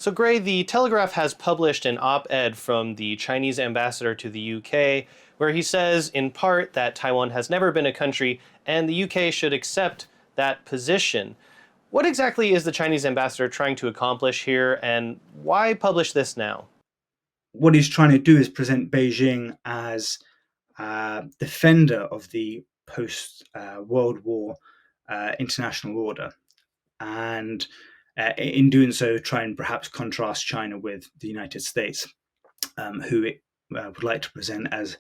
So, Gray, the Telegraph has published an op ed from the Chinese ambassador to the UK where he says, in part, that Taiwan has never been a country and the UK should accept that position. What exactly is the Chinese ambassador trying to accomplish here, and why publish this now? What he's trying to do is present Beijing as a defender of the post World War international order, and in doing so, try and perhaps contrast China with the United States, who it would like to present as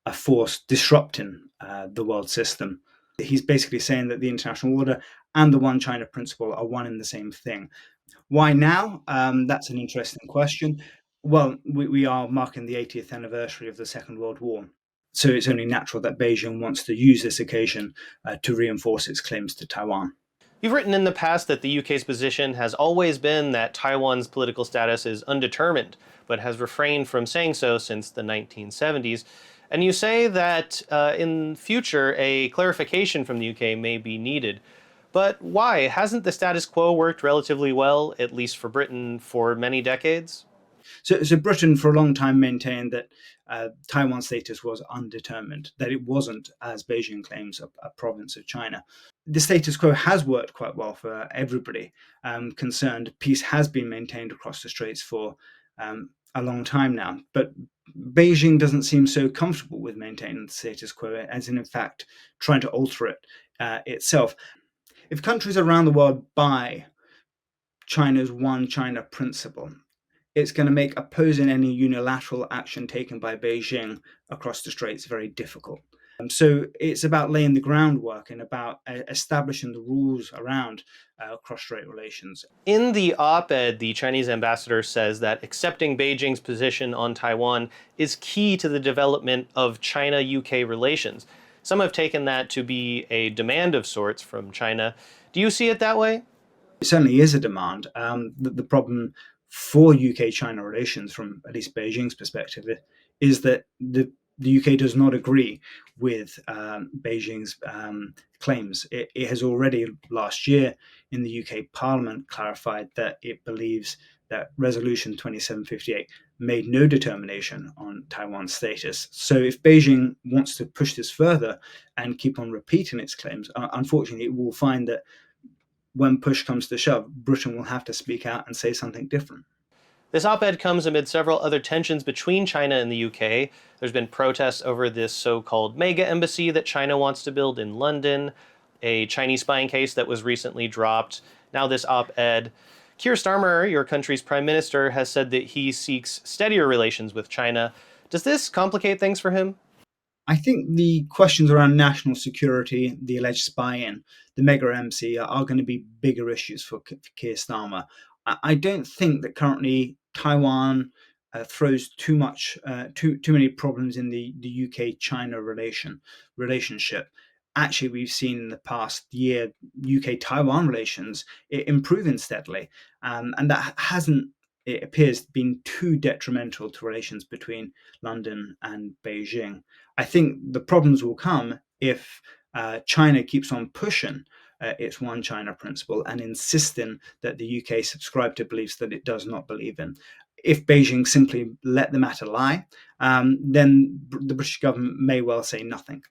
a force disrupting the world system. He's basically saying that the international order and the one China principle are one and the same thing. Why now? That's an interesting question. Well, we are marking the 80th anniversary of the Second World War. So it's only natural that Beijing wants to use this occasion to reinforce its claims to Taiwan. You've written in the past that the UK's position has always been that Taiwan's political status is undetermined, but has refrained from saying so since the 1970s. And you say that in future, a clarification from the UK may be needed. But why? Hasn't the status quo worked relatively well, at least for Britain, for many decades? So Britain for a long time maintained that Taiwan's status was undetermined, that it wasn't, as Beijing claims, a province of China. The status quo has worked quite well for everybody concerned. Peace has been maintained across the straits for a long time now, but Beijing doesn't seem so comfortable with maintaining the status quo, as in fact trying to alter it itself. If countries around the world buy China's one China principle, it's going to make opposing any unilateral action taken by Beijing across the straits very difficult. So it's about laying the groundwork and about establishing the rules around cross-strait relations. In the op ed, the Chinese ambassador says that accepting Beijing's position on Taiwan is key to the development of China UK relations. Some have taken that to be a demand of sorts from China. Do you see it that way? It certainly is a demand. The problem for UK-China relations, from at least Beijing's perspective, is that the UK does not agree with Beijing's claims. It has already last year in the UK Parliament clarified that it believes that Resolution 2758 made no determination on Taiwan's status. So if Beijing wants to push this further and keep on repeating its claims, unfortunately, it will find that when push comes to shove, Britain will have to speak out and say something different. This op ed comes amid several other tensions between China and the UK. There's been protests over this so called mega embassy that China wants to build in London, a Chinese spying case that was recently dropped, now this op ed. Keir Starmer, your country's prime minister, has said that he seeks steadier relations with China. Does this complicate things for him? I think the questions around national security, the alleged spy-in, the mega MC are going to be bigger issues for Keir Starmer. I don't think that currently Taiwan throws too many problems in the UK-China relationship. Actually, we've seen in the past year UK-Taiwan relations improving steadily, and that hasn't, it appears, been too detrimental to relations between London and Beijing. I think the problems will come if China keeps on pushing its one China principle and insisting that the UK subscribe to beliefs that it does not believe in. If Beijing simply let the matter lie, then the British government may well say nothing.